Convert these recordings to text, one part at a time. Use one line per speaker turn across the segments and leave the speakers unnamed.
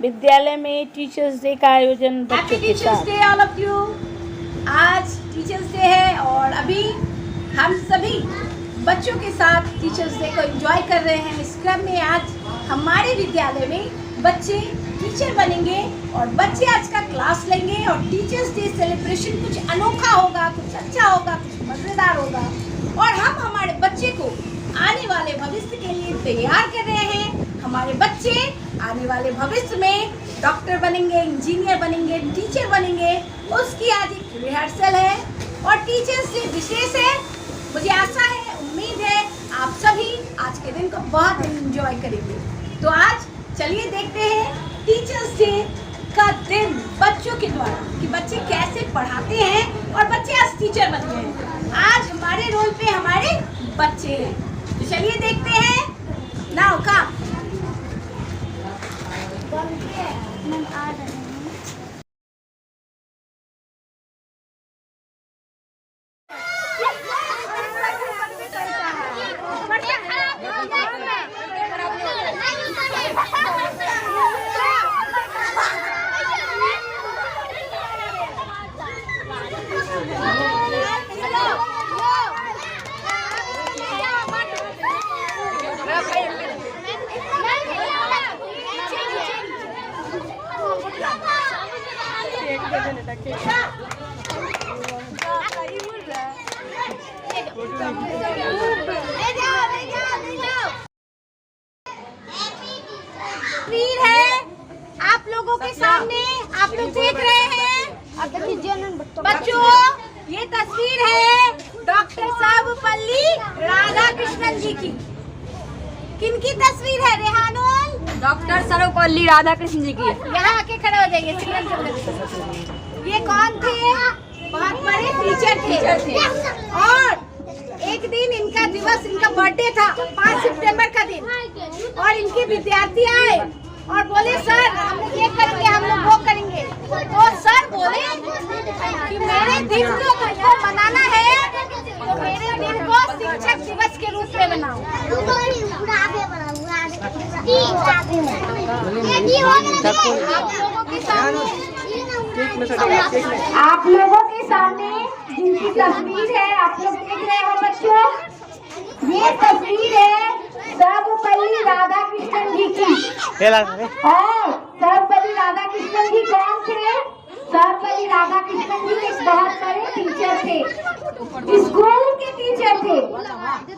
विद्यालय में teachers day का आयोजन बच्चों के साथ।
Day all of you. आज टीचर्स डे है और अभी हम सभी बच्चों के साथ टीचर्स डे को एंजॉय कर रहे हैं। इस क्रम में आज हमारे विद्यालय में बच्चे टीचर बनेंगे और बच्चे आज का क्लास लेंगे और टीचर्स डे सेलिब्रेशन कुछ अनोखा होगा, कुछ अच्छा होगा, कुछ मज़ेदार होगा और हम हमारे बच्चे को आने वाले भविष्य के लिए तैयार कर रहे हैं। हमारे बच्चे आने वाले भविष्य में डॉक्टर बनेंगे, इंजीनियर बनेंगे, टीचर बनेंगे, उसकी आज एक रिहर्सल है और टीचर्स डे विशेष है। मुझे आशा है, उम्मीद है आप सभी आज के दिन को बहुत एंजॉय करेंगे। तो आज चलिए देखते हैं टीचर्स डे का दिन बच्चों के द्वारा कि बच्चे कैसे पढ़ाते हैं और बच्चे आज टीचर बन गए हैं। आज हमारे रोल पे हमारे बच्चे हैं, तो चलिए देखते हैं। Now come. तस्वीर है आप लोगों के सामने, आप लोग देख रहे हैं बच्चों। ये तस्वीर है डॉक्टर सर्वपल्ली राधाकृष्णन जी की। किनकी तस्वीर है रेहानुल?
डॉक्टर सर्वपल्ली राधाकृष्णन जी की।
यहाँ आके खड़े हो जाइए। ये कौन थे? बहुत बड़े टीचर थे और एक दिन इनका दिवस, इनका बर्थडे था 5 सितंबर का दिन और इनके विद्यार्थी आए और बोले सर हम लोग ये करेंगे, हम लोग वो करेंगे। तो सर बोले कि मेरे दिन को तुमको मनाना है तो मेरे दिन को शिक्षक दिवस के रूप में मनाओ। आप लोगों के सामने जिनकी तस्वीर है आप लोग देख रहे हो बच्चों, ये तस्वीर है सर्वपल्ली राधाकृष्णन जी की। और सर्वपल्ली राधाकृष्णन जी कौन थे? सर्वपल्ली राधाकृष्णन जी एक बहुत बड़े टीचर थे, स्कूल के टीचर थे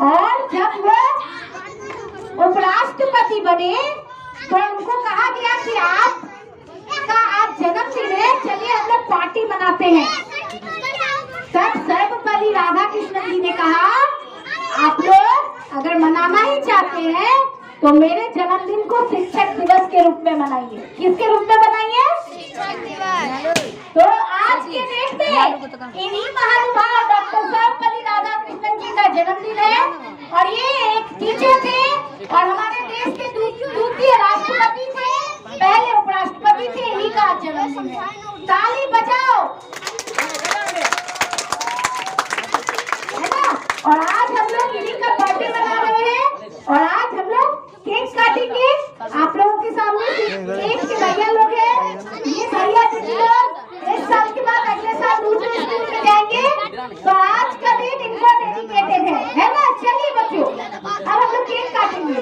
और जब वो उपराष्ट्रपति बने तो उनको कहा गया कि आपका आज जन्मदिन है, चलिए हम लोग पार्टी मनाते हैं। तब सर्वपल्ली राधाकृष्णन जी ने कहा आप लोग अगर मनाना ही चाहते हैं तो मेरे जन्मदिन को शिक्षक दिवस के रूप में मनाइए। किसके रूप में मनाइए? शिक्षक दिवस। तो आज के डेट में इन्हीं महानुभाव डॉक्टर सर्वपल्ली राधाकृष्णन जी का जन्मदिन है और ये एक टीचर थे और हमारे देश के द्वितीय राष्ट्रपति थे, पहले उपराष्ट्रपति थे। इन्हीं का जन्मदिन है। ताली बजाओ, है ना। और आज हम लोग इन्हीं का बर्थडे मना रहे हैं और आज हम लोग केक काटेंगे। आप लोगों के सामने एक के भैया लोग हैं, ये भैया जी लोग इस साल के बाद अगले साल दूसरे स्कूल में जाएंगे तो आज का दिन इनको डेडिकेटेड है ना। चलिए बच्चों अब हम लोग केक काटेंगे।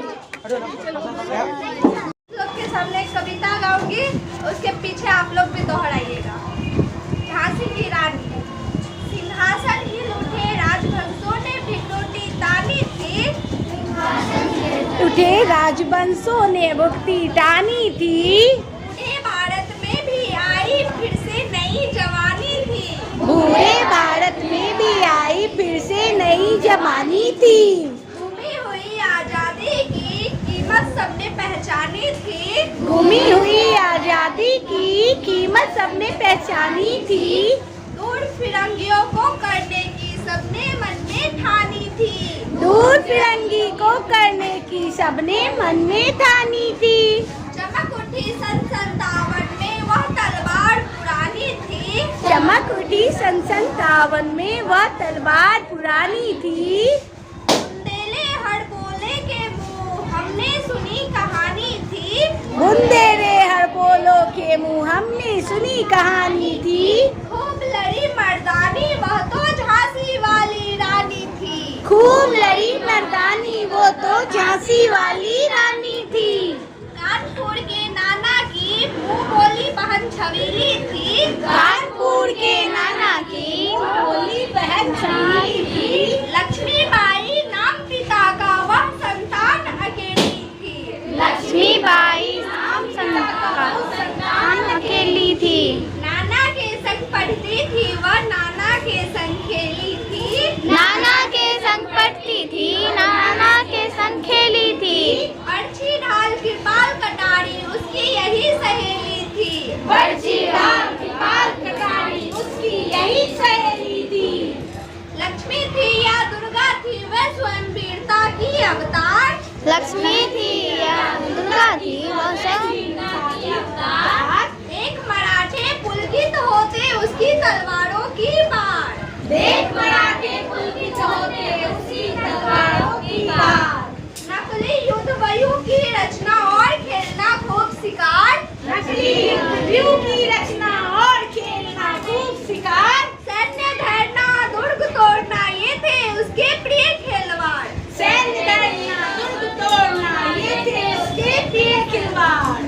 लोग के सामने एक कविता गाऊंगी, उसके पीछे आप लोग भी दोहराइएगा। झांसी की रानी। सिंहासन हिल उठे राजवंशों ने भिक्षुटी तानी थी,
उठे राजवंशों ने भुक्ति टानी थी।
पूरे भारत में भी आई फिर से नई जवानी थी,
पूरे भारत में भी आई फिर से नई जवानी थी।
घूमी हुई आजादी की कीमत सबने पहचानी थी,
घूमी हुई आजादी की कीमत सबने पहचानी थी।
दूर फिरंगियों को करने की सबने मन में ठानी थी,
दूर फिरंगी को करने की सबने मन में ठानी थी।
चमक उठी सन 57 में वह तलवार पुरानी थी,
चमक उठी सन 57 में वह तलवार पुरानी थी।
बुंदेले हड़बोले के मुंह हमने सुनी कहानी थी,
बुंदेले हड़बोले सुनी कहानी थी।
खूब लड़ी मर्दानी वह तो झांसी वाली रानी थी।
खूब लड़ी मर्दानी वो तो झांसी वाली रानी थी।
कानपुर के नाना की मुंह बोली बहन छबीली थी।
कानपुर के नाना की बोली बहन छबीली थी।
लक्ष्मीबाई नाम पिता का वह संतान अकेली थी।
लक्ष्मीबाई नाम संतान अकेली थी।
नाना के संग पढ़ती थी वह नाना के संग खेली थी।
नाना के संग पढ़ती थी, नाना के संग खेली थी।
बर्छी ढाल कृपाल कटारी उसकी यही सहेली थी।
बर्छी ढाल कृपाल कटारी उसकी यही सहेली थी।
लक्ष्मी थी या दुर्गा थी वह स्वयं वीरता की अवतार।
लक्ष्मी थी या दुर्गा थी वह स्वयं वीरता की अवतार।
एक मराठे पुलकित होते उसकी तलवारों की बार।
देख मराठे पुलकित होते उसकी तलवारों की बार।
नकली युद्ध व्यूह की रचना और खेलना खूब शिकार।
नकली व्यूह की रचना और खेलना खूब शिकार।
सैन्य धैर्यना दुर्ग तोड़ना ये थे उसके प्रिय खिलवाड़।
सैन्य धैर्यना दुर्ग तोड़ना ये थे उसके प्रिय खिलवाड़।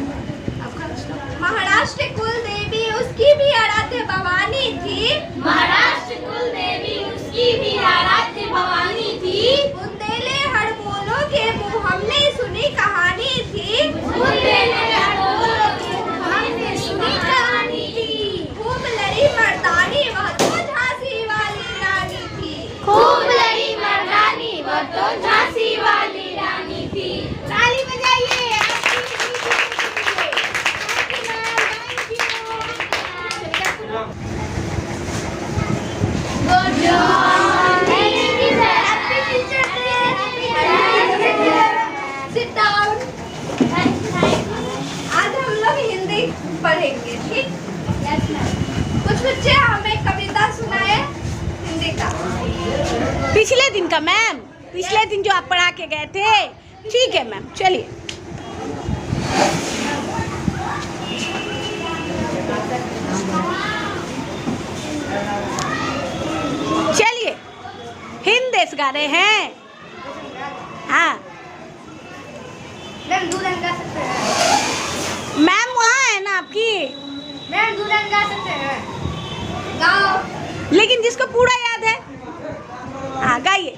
महाराष्ट्र कुल देवी उसकी भी आराध्य भवानी थी।
महाराष्ट्र कुल देवी उसकी भी आराध्य भवानी थी।
बुंदेले हड़बोलों के मुँह हमने सुनी कहानी थी।
बुंदेले हड़बोलों के मुँह हमने सुनी कहानी थी।
खूब लड़ी मर्दानी वह तो झांसी वाली रानी थी।
खूब लड़ी मर्दानी वह तो झांसी वाली रानी थी। ताली बजाइए। Good morning.
Happy Teacher Day. Sit down. आज हम लोग हिंदी पढ़ेंगे, ठीक? कुछ बच्चे हमें कविता सुनाए हिंदी का।
पिछले दिन का मैम, पिछले दिन जो आप पढ़ा के गए थे। ठीक है मैम, चलिए। चलिए, हिंद देश गा रहे हैं। हाँ
मैम दुल्हन गा सकते हैं।
मैम वहाँ है ना आपकी।
मैम दुल्हन गा सकते हैं। गाओ।
लेकिन जिसको पूरा याद है, हाँ गाइए।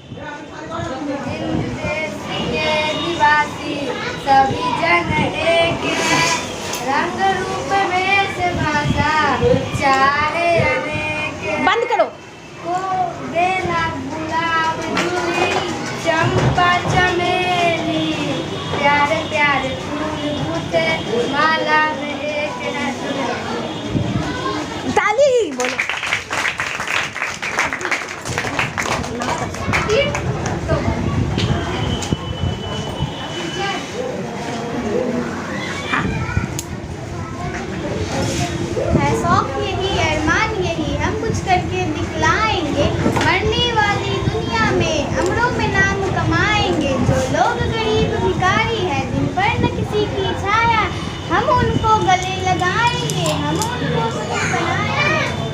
हिंद देश के निवासी सभी जन एक हैं। रंग रूप वेश भाषा चारे अनेक हैं।
बंद करो।
को बेला गुलाब जूही चंपा चमेली प्यारे प्यारे फूल बूटे माला में एक है।
ताली ही बोलो।
है शौक यही अरमान यही हम कुछ करके दिखलाएंगे। मरने वाली दुनिया में अमरों में नाम कमाएंगे। जो लोग गरीब भिखारी है जिन पर न किसी की छाया हम उनको गले लगाएंगे, हम उनको सुंदर बनाएंगे।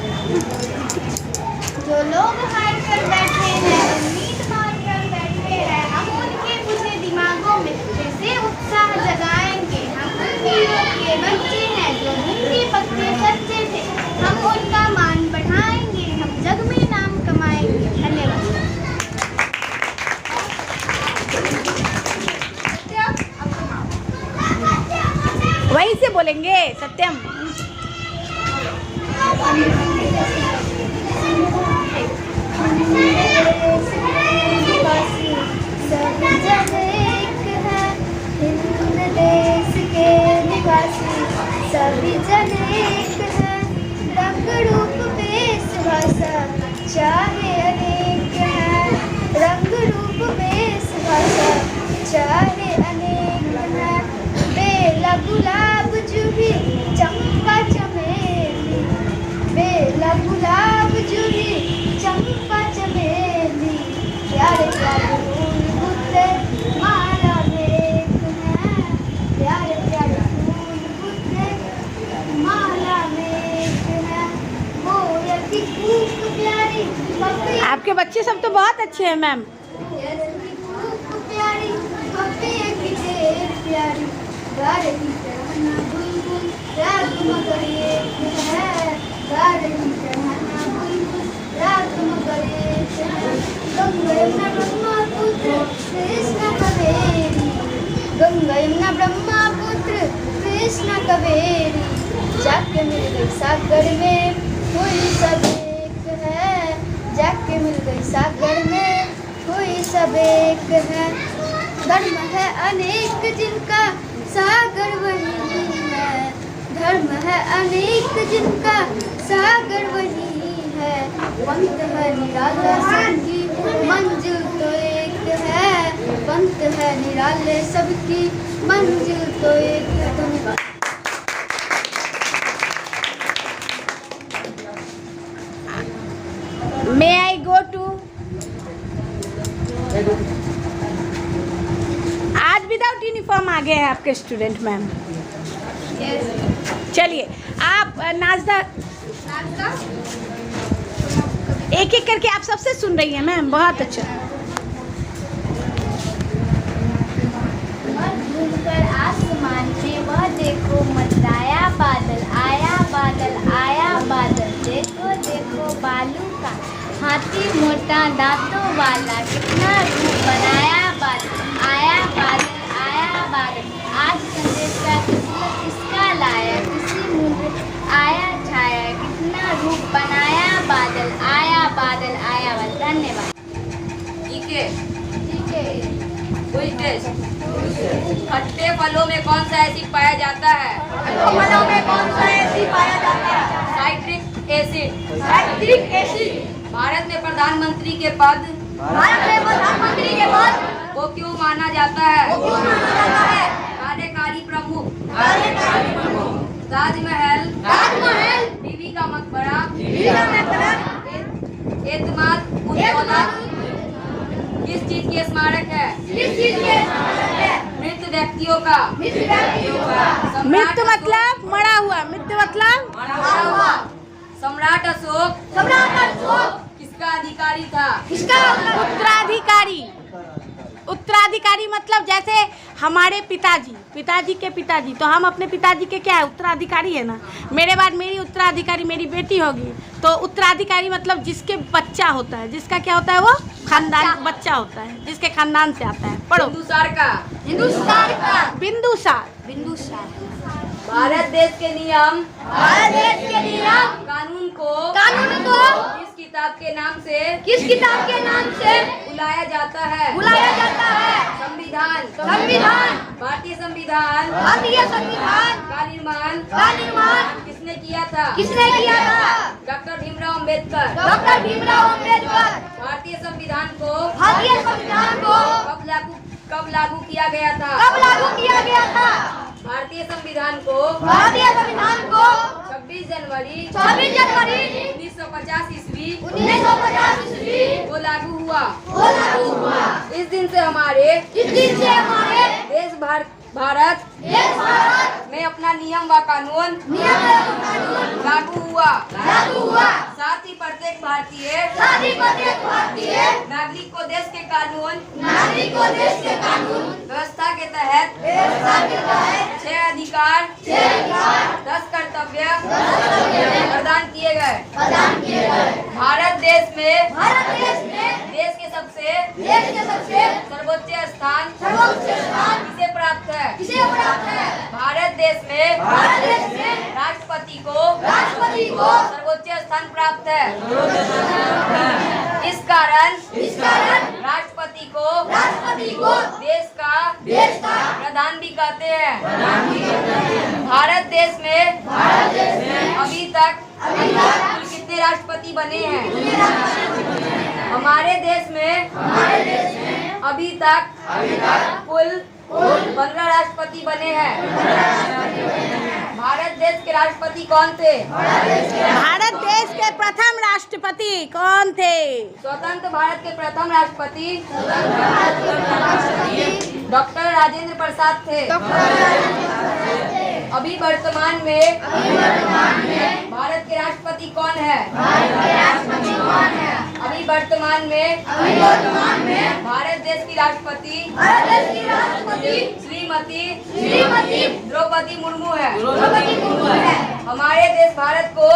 जो लोग हार कर बैठे हैं उम्मीद मार कर बैठे हैं हम उनके बुझे दिमागों में फिर से उत्साह जगाएंगे। हम उन वीरों के बच्चे हैं जो हिंदी पक्के सच्चे थे हम उनका मान बढ़ाएंगे। हम जग में नाम कमाएंगे। धन्यवाद।
वहीं से बोलेंगे सत्यम।
सभी जन एक है हिंद देश के निवासी सभी जन एक है। रंग रूप वेश भाषा चाहे अनेक है। रंग रूप वेश भाषा चाहे अनेक है। बेला गुलाब जूही चंपा चमेली बेला गुलाब जूही चंपा चमेली प्यारे प्यारे फूल बूटे माला में एक हैं। प्यारे प्यारे फूल बूटे माला में
प्यारी पप्पी
आपके बच्चे सब तो बहुत अच्छे हैं मैम।
प्यारी पप्पी की ढेर प्यारी गा रही चढ़ाना बुलबुल रात मगर एक है गा रही चढ़ाना बुलबुल रात मगर एक है गंगा यमुना ब्रह्मपुत्र कृष्ण कावेरी गंगा यमुना ब्रह्मपुत्र कृष्ण कावेरी जाके मिल गई सागर में कोई सब एक है जाके मिल गई सागर में कोई सब एक है धर्म है अनेक जिनका सागर वही है धर्म है अनेक जिनका सागर वही है पंथ है निराला सबकी मंजिल तो एक है पंथ है निराले सबकी मंजिल तो एक है। धन्यवाद।
मे आई गो टू आज विदाउट यूनिफॉर्म आ गए हैं आपके स्टूडेंट मैम। चलिए आप नाजदा एक एक करके आप सबसे सुन रही हैं मैम, बहुत अच्छा।
घूमकर आसमान में वह देखो मंडराया बादल आया बादल देखो देखो बालू का हाथी मोटा दांतों वाला कितना रूप बनाया बादल आया बादल आज संदेश का किसका लाया किसी मुंह आया छाया कितना रूप बनाया बादल आया बादल। धन्यवाद।
ठीक है,
ठीक है।
कोई टेस्ट। खट्टे फलों में कौन सा एसिड पाया जाता है? Citric acid. भारत में प्रधानमंत्री के पद को क्यों माना जाता है? कार्यकारी प्रमुख। ताजमहल बीबी का मकबरा एतमाद किस चीज की स्मारक है? मृत व्यक्तियों का।
मृत्यु मतलब मरा हुआ, मृत्यु मतलब
सम्राट अशोक किसका अधिकारी था?
उत्तराधिकारी। उत्तराधिकारी मतलब जैसे हमारे पिताजी के पिताजी, तो हम अपने पिताजी के क्या है, उत्तराधिकारी है ना। मेरे बाद मेरी उत्तराधिकारी मेरी बेटी होगी, तो उत्तराधिकारी मतलब जिसके बच्चा होता है, जिसका क्या होता है, वो खानदान बच्चा होता है, जिसके खानदान से आता है। पढ़ो। बिंदुसार।
भारत देश के नियम कानून को किस किताब के नाम से बुलाया जाता है? संविधान। भारतीय संविधान का निर्माण किसने किया था? डॉक्टर भीमराव अम्बेडकर। भारतीय संविधान को कब लागू किया गया था? भारतीय संविधान को 26 जनवरी 1950 ईस्वी को लागू हुआ। इस दिन से हमारे देश भारत में अपना नियम व कानून लागू हुआ। साथ ही प्रत्येक भारतीय नागरिक को देश के कानून व्यवस्था के तहत 6 अधिकार 10 कर्तव्य प्रदान किए गए। भारत देश में देश के सबसे सर्वोच्च स्थान किसे प्राप्त है? भारत देश में राष्ट्रपति को सर्वोच्च स्थान प्राप्त है। इस कारण राष्ट्रपति को देश का प्रधान भी कहते हैं। भारत देश में अभी तक कुल कितने राष्ट्रपति बने हैं? हमारे देश में अभी तक कुल 15 राष्ट्रपति बने हैं। भारत देश के राष्ट्रपति कौन थे?
भारत देश के प्रथम राष्ट्रपति कौन थे?
स्वतंत्र भारत के प्रथम राष्ट्रपति डॉक्टर राजेंद्र प्रसाद थे। अभी वर्तमान में भारत के राष्ट्रपति कौन है? अभी वर्तमान में भारत देश की राष्ट्रपति श्रीमती द्रौपदी मुर्मू है। हमारे देश भारत को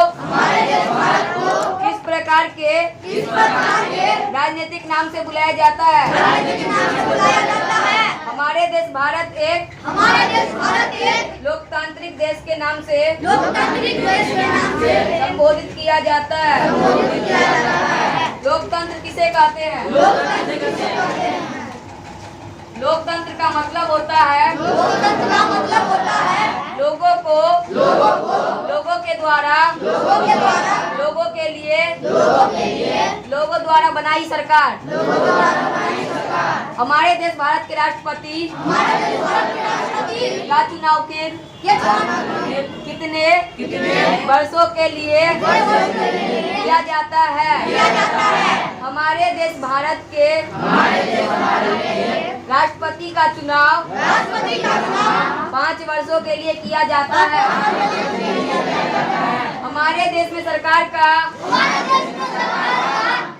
किस प्रकार के राजनीतिक नाम से बुलाया जाता है? हमारे देश भारत एक लोकतांत्रिक देश के नाम से संबोधित किया जाता है। लोकतंत्र किसे कहते हैं? लोकतंत्र का मतलब होता है लोगों को लोगों के द्वारा लोगों के लिए लोगों द्वारा बनाई सरकार। हमारे देश भारत के राष्ट्रपति का चुनाव कितने वर्षों के लिए किया जाता है? हमारे देश भारत के राष्ट्रपति का चुनाव 5 वर्षों के लिए किया जाता है। हमारे देश में सरकार का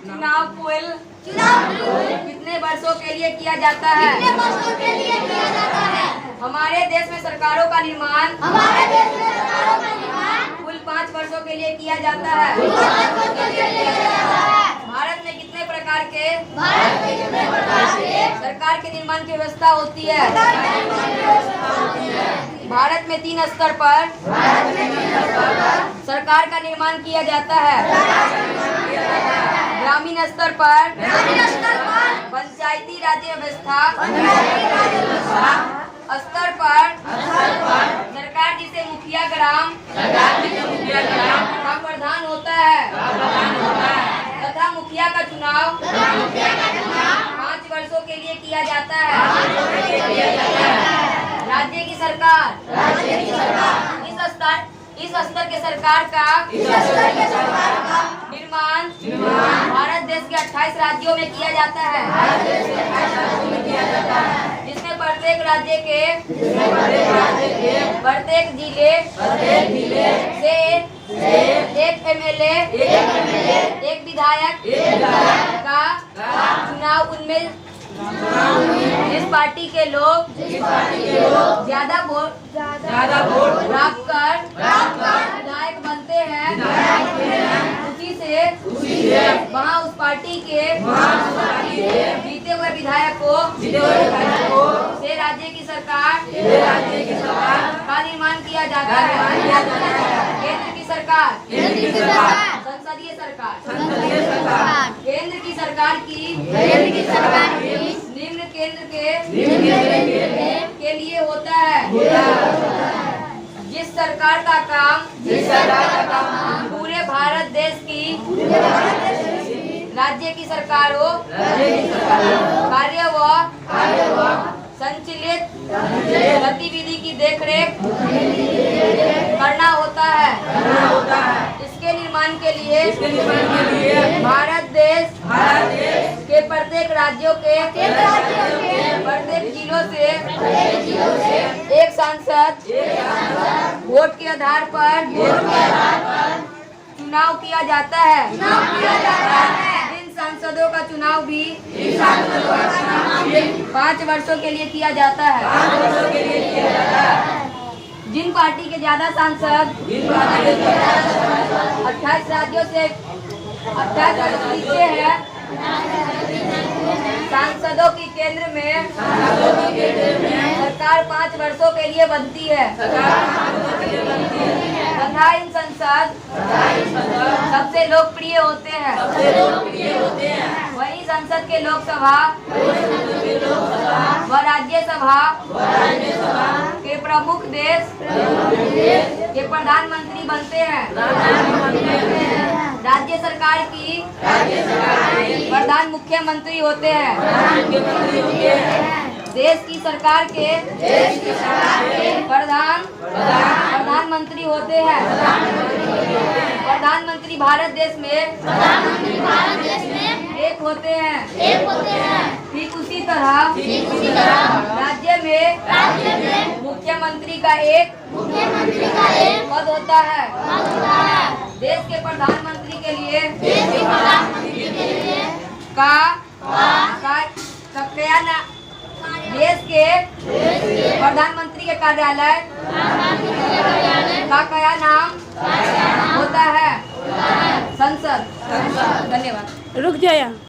चुनाव कुल कितने वर्षों के लिए किया जाता है? हमारे देश में सरकारों का निर्माण कुल 5 वर्षों के लिए किया जाता है। भारत में कितने प्रकार के सरकार के निर्माण की व्यवस्था होती है? भारत में 3 स्तर पर सरकार का निर्माण किया जाता है। ग्रामीण स्तर पर पंचायती राज व्यवस्था स्तर पर सरकार जिसे मुखिया ग्राम का प्रधान होता है तथा मुखिया का चुनाव 5 वर्षों के लिए किया जाता है। राज्य की सरकार इस स्तर के सरकार का निर्माण भारत देश के 28 राज्यों में किया जाता है, जिसमें प्रत्येक राज्य के प्रत्येक जिले से एक एमएलए एक विधायक का चुनाव उनमें जिस पार्टी के लोग ज्यादा वोट प्राप्त कर विधायक बनते हैं उसी से वहाँ उस पार्टी के जीते हुए विधायक को से राज्य की सरकार का निर्माण किया जाता है। केंद्र की सरकार संसदीय सरकार केंद्र की सरकार की निम्न केंद्र के लिए होता है। जिस सरकार का काम पूरे भारत देश की राज्य की सरकारों कार्य व संचालित गतिविधि की देखरेख करना होता है। इसके निर्माण के लिए भारत देश के प्रत्येक राज्यों के प्रत्येक जिलों से एक सांसद वोट के आधार पर चुनाव किया जाता है। इन सांसदों का चुनाव भी 5 वर्षों के लिए किया जाता है। जिन पार्टी के ज्यादा सांसद 28 राज्यों से 28 जीते हैं, सांसदों की केंद्र में सरकार 5 वर्षों के लिए बनती है तथा इन संसद सबसे लोकप्रिय होते हैं। वही संसद के लोकसभा व राज्यसभा के प्रमुख देश के प्रधानमंत्री बनते हैं। राज्य सरकार की प्रधान मुख्यमंत्री होते हैं। देश की सरकार के प्रधानमंत्री होते हैं। प्रधानमंत्री भारत देश में एक होते हैं। ठीक उसी तरह राज्य में मुख्यमंत्री का एक पद होता है। देश के प्रधानमंत्री के लिए देश के प्रधानमंत्री के कार्यालय का क्या नाम होता है? संसद। धन्यवाद।
रुक जाया।